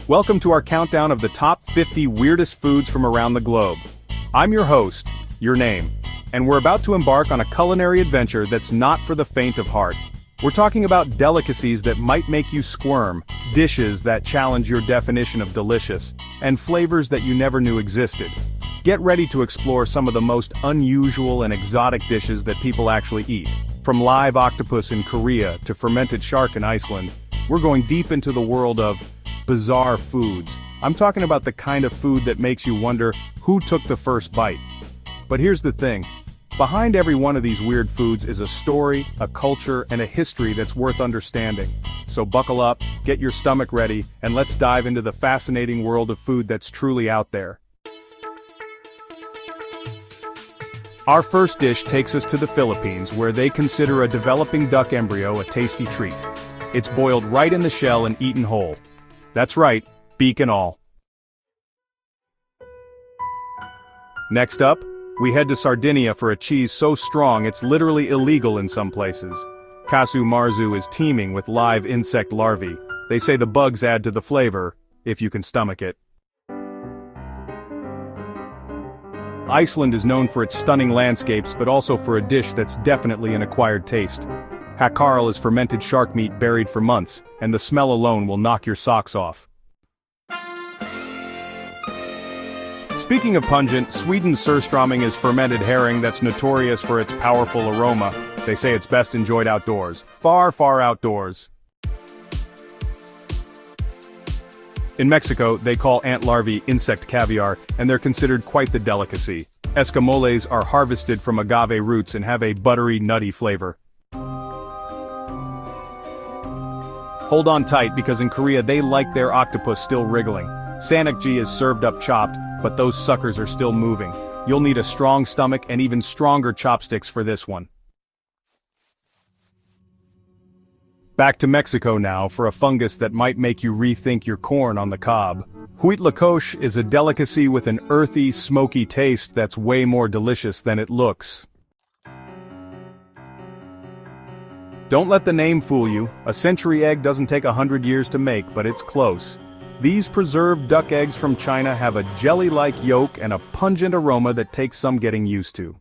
Welcome to our countdown of the top 50 weirdest foods from around the globe. I'm your host, your name, and we're about to embark on a culinary adventure that's not for the faint of heart. We're talking about delicacies that might make you squirm, dishes that challenge your definition of delicious, and flavors that you never knew existed. Get ready to explore some of the most unusual and exotic dishes that people actually eat. From live octopus in Korea to fermented shark in Iceland, we're going deep into the world of bizarre foods. I'm talking about the kind of food that makes you wonder who took the first bite. But here's the thing. Behind every one of these weird foods is a story, a culture, and a history that's worth understanding. So buckle up, get your stomach ready, and let's dive into the fascinating world of food that's truly out there. Our first dish takes us to the Philippines, where they consider a developing duck embryo a tasty treat. It's boiled right in the shell and eaten whole. That's right, beak and all. Next up, we head to Sardinia for a cheese so strong it's literally illegal in some places. Casu Marzu is teeming with live insect larvae. They say the bugs add to the flavor, if you can stomach it. Iceland is known for its stunning landscapes but also for a dish that's definitely an acquired taste. Hakarl is fermented shark meat buried for months, and the smell alone will knock your socks off. Speaking of pungent, Sweden's surströmming is fermented herring that's notorious for its powerful aroma. They say it's best enjoyed outdoors. Far, far outdoors. In Mexico, they call ant larvae insect caviar, and they're considered quite the delicacy. Escamoles are harvested from agave roots and have a buttery, nutty flavor. Hold on tight because in Korea they like their octopus still wriggling. Sanokji is served up chopped, but those suckers are still moving. You'll need a strong stomach and even stronger chopsticks for this one. Back to Mexico now for a fungus that might make you rethink your corn on the cob. Huitlacoche is a delicacy with an earthy, smoky taste that's way more delicious than it looks. Don't let the name fool you. A century egg doesn't take 100 years to make, but it's close. These preserved duck eggs from China have a jelly-like yolk and a pungent aroma that takes some getting used to.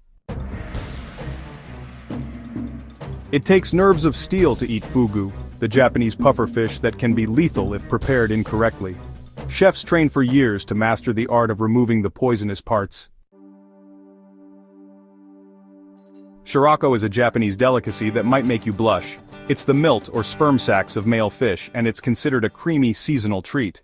It takes nerves of steel to eat fugu, the Japanese pufferfish that can be lethal if prepared incorrectly. Chefs train for years to master the art of removing the poisonous parts. Shirako is a Japanese delicacy that might make you blush. It's the milt or sperm sacs of male fish, and it's considered a creamy seasonal treat.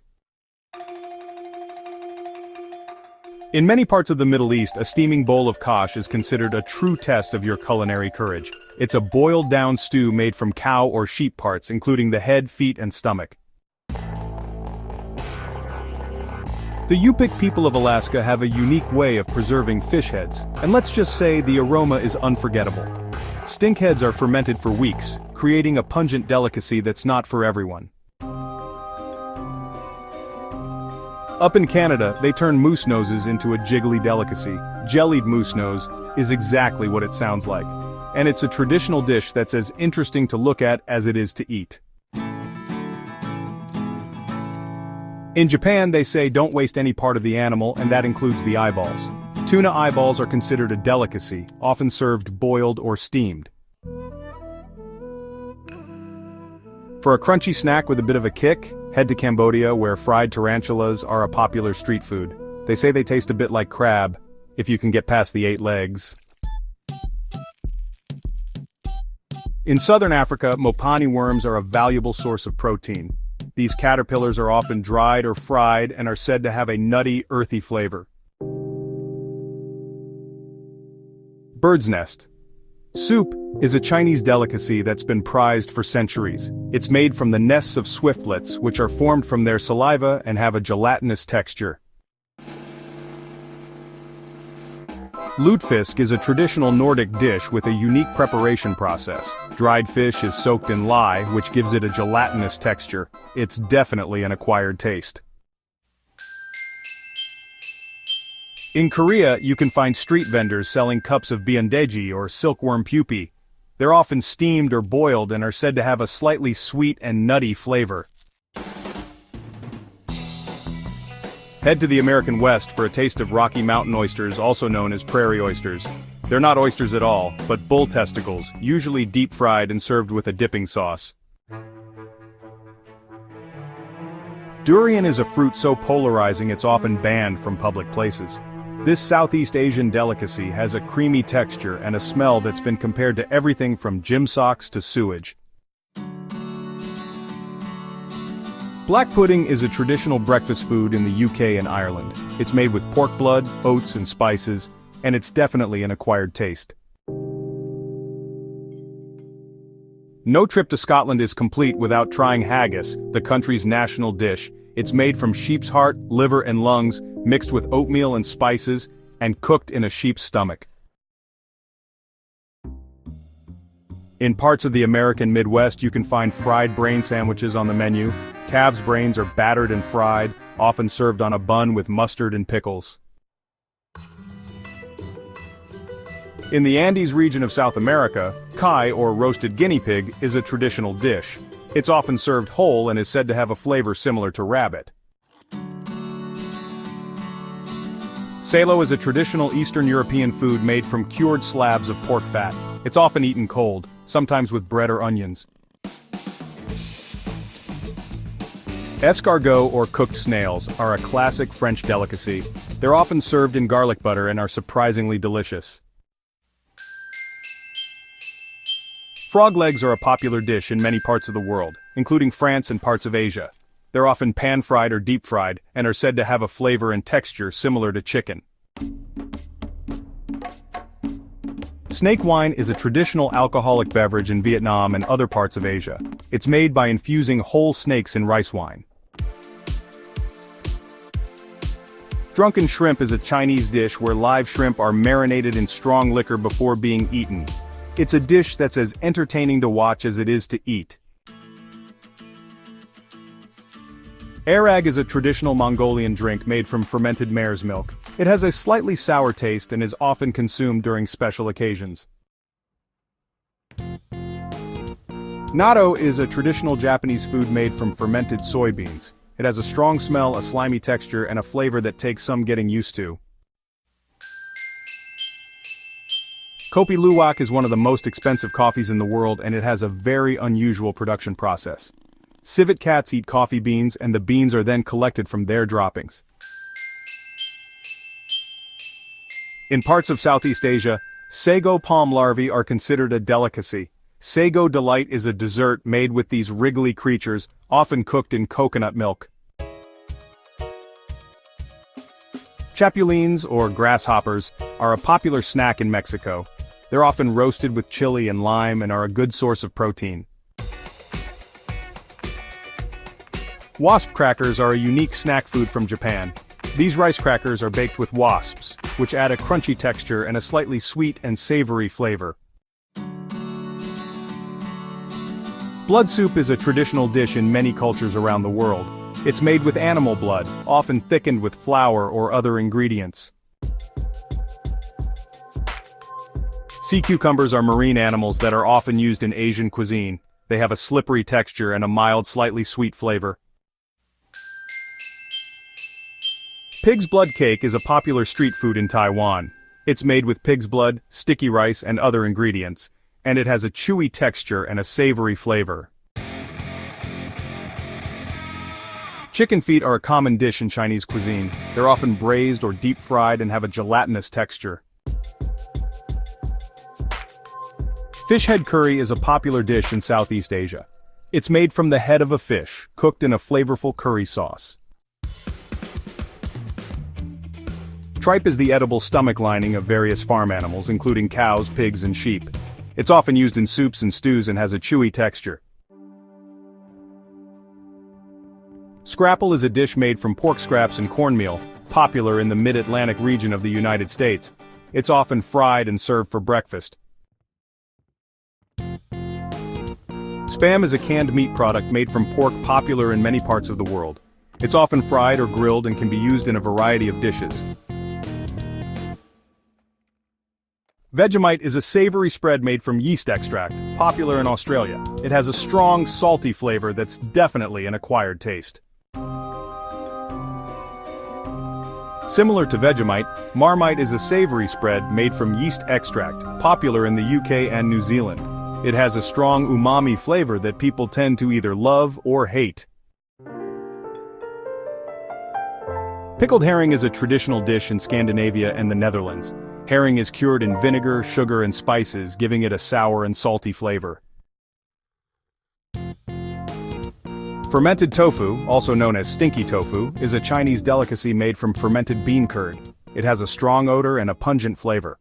In many parts of the Middle East, a steaming bowl of khash is considered a true test of your culinary courage. It's a boiled-down stew made from cow or sheep parts, including the head, feet, and stomach. The Yupik people of Alaska have a unique way of preserving fish heads, and let's just say the aroma is unforgettable. Stink heads are fermented for weeks, creating a pungent delicacy that's not for everyone. Up in Canada, they turn moose noses into a jiggly delicacy. Jellied moose nose is exactly what it sounds like, and it's a traditional dish that's as interesting to look at as it is to eat. In Japan, they say don't waste any part of the animal, and that includes the eyeballs. Tuna eyeballs are considered a delicacy, often served boiled or steamed. For a crunchy snack with a bit of a kick, head to Cambodia where fried tarantulas are a popular street food. They say they taste a bit like crab, if you can get past the 8 legs. In southern Africa, mopani worms are a valuable source of protein. These caterpillars are often dried or fried and are said to have a nutty, earthy flavor. Bird's nest. Soup is a Chinese delicacy that's been prized for centuries. It's made from the nests of swiftlets, which are formed from their saliva and have a gelatinous texture. Lutefisk is a traditional Nordic dish with a unique preparation process. Dried fish is soaked in lye, which gives it a gelatinous texture. It's definitely an acquired taste. In Korea, you can find street vendors selling cups of byeondaeji or silkworm pupae. They're often steamed or boiled and are said to have a slightly sweet and nutty flavor. Head to the American West for a taste of Rocky Mountain oysters, also known as prairie oysters. They're not oysters at all, but bull testicles, usually deep-fried and served with a dipping sauce. Durian is a fruit so polarizing it's often banned from public places. This Southeast Asian delicacy has a creamy texture and a smell that's been compared to everything from gym socks to sewage. Black pudding is a traditional breakfast food in the UK and Ireland. It's made with pork blood, oats and spices, and it's definitely an acquired taste. No trip to Scotland is complete without trying haggis, the country's national dish. It's made from sheep's heart, liver and lungs, mixed with oatmeal and spices, and cooked in a sheep's stomach. In parts of the American Midwest you can find fried brain sandwiches on the menu. Calves' brains are battered and fried, often served on a bun with mustard and pickles. In the Andes region of South America, kai, or roasted guinea pig, is a traditional dish. It's often served whole and is said to have a flavor similar to rabbit. Salo is a traditional Eastern European food made from cured slabs of pork fat. It's often eaten cold, sometimes with bread or onions. Escargot, or cooked snails, are a classic French delicacy. They're often served in garlic butter and are surprisingly delicious. Frog legs are a popular dish in many parts of the world, including France and parts of Asia. They're often pan-fried or deep-fried, and are said to have a flavor and texture similar to chicken. Snake wine is a traditional alcoholic beverage in Vietnam and other parts of Asia. It's made by infusing whole snakes in rice wine. Drunken shrimp is a Chinese dish where live shrimp are marinated in strong liquor before being eaten. It's a dish that's as entertaining to watch as it is to eat. Arag is a traditional Mongolian drink made from fermented mare's milk. It has a slightly sour taste and is often consumed during special occasions. Natto is a traditional Japanese food made from fermented soybeans. It has a strong smell, a slimy texture, and a flavor that takes some getting used to. Kopi Luwak is one of the most expensive coffees in the world, and it has a very unusual production process. Civet cats eat coffee beans, and the beans are then collected from their droppings. In parts of Southeast Asia, sago palm larvae are considered a delicacy. Sago delight is a dessert made with these wriggly creatures, often cooked in coconut milk. Chapulines, or grasshoppers, are a popular snack in Mexico. They're often roasted with chili and lime and are a good source of protein. Wasp crackers are a unique snack food from Japan. These rice crackers are baked with wasps, which add a crunchy texture and a slightly sweet and savory flavor. Blood soup is a traditional dish in many cultures around the world. It's made with animal blood, often thickened with flour or other ingredients. Sea cucumbers are marine animals that are often used in Asian cuisine. They have a slippery texture and a mild, slightly sweet flavor. Pig's blood cake is a popular street food in Taiwan. It's made with pig's blood, sticky rice, and other ingredients, and it has a chewy texture and a savory flavor. Chicken feet are a common dish in Chinese cuisine. They're often braised or deep-fried and have a gelatinous texture. Fish head curry is a popular dish in Southeast Asia. It's made from the head of a fish, cooked in a flavorful curry sauce. Tripe is the edible stomach lining of various farm animals, including cows, pigs, and sheep. It's often used in soups and stews and has a chewy texture. Scrapple is a dish made from pork scraps and cornmeal, popular in the mid-Atlantic region of the United States. It's often fried and served for breakfast. Spam is a canned meat product made from pork popular in many parts of the world. It's often fried or grilled and can be used in a variety of dishes. Vegemite is a savory spread made from yeast extract, popular in Australia. It has a strong, salty flavor that's definitely an acquired taste. Similar to Vegemite, Marmite is a savory spread made from yeast extract, popular in the UK and New Zealand. It has a strong umami flavor that people tend to either love or hate. Pickled herring is a traditional dish in Scandinavia and the Netherlands. Herring is cured in vinegar, sugar, and spices, giving it a sour and salty flavor. Fermented tofu, also known as stinky tofu, is a Chinese delicacy made from fermented bean curd. It has a strong odor and a pungent flavor.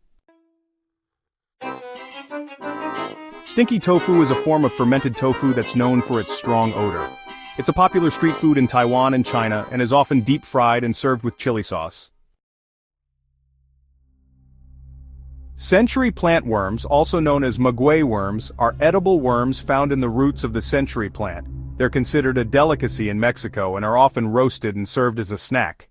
Stinky tofu is a form of fermented tofu that's known for its strong odor. It's a popular street food in Taiwan and China and is often deep-fried and served with chili sauce. Century plant worms, also known as maguey worms, are edible worms found in the roots of the century plant. They're considered a delicacy in Mexico and are often roasted and served as a snack.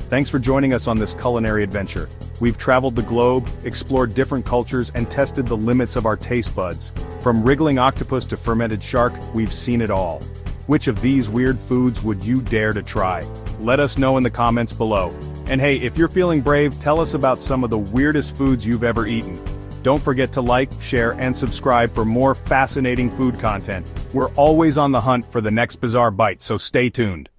Thanks for joining us on this culinary adventure. We've traveled the globe, explored different cultures, and tested the limits of our taste buds. From wriggling octopus to fermented shark, we've seen it all. Which of these weird foods would you dare to try? Let us know in the comments below. And hey, if you're feeling brave, tell us about some of the weirdest foods you've ever eaten. Don't forget to like, share, and subscribe for more fascinating food content. We're always on the hunt for the next bizarre bite, so stay tuned.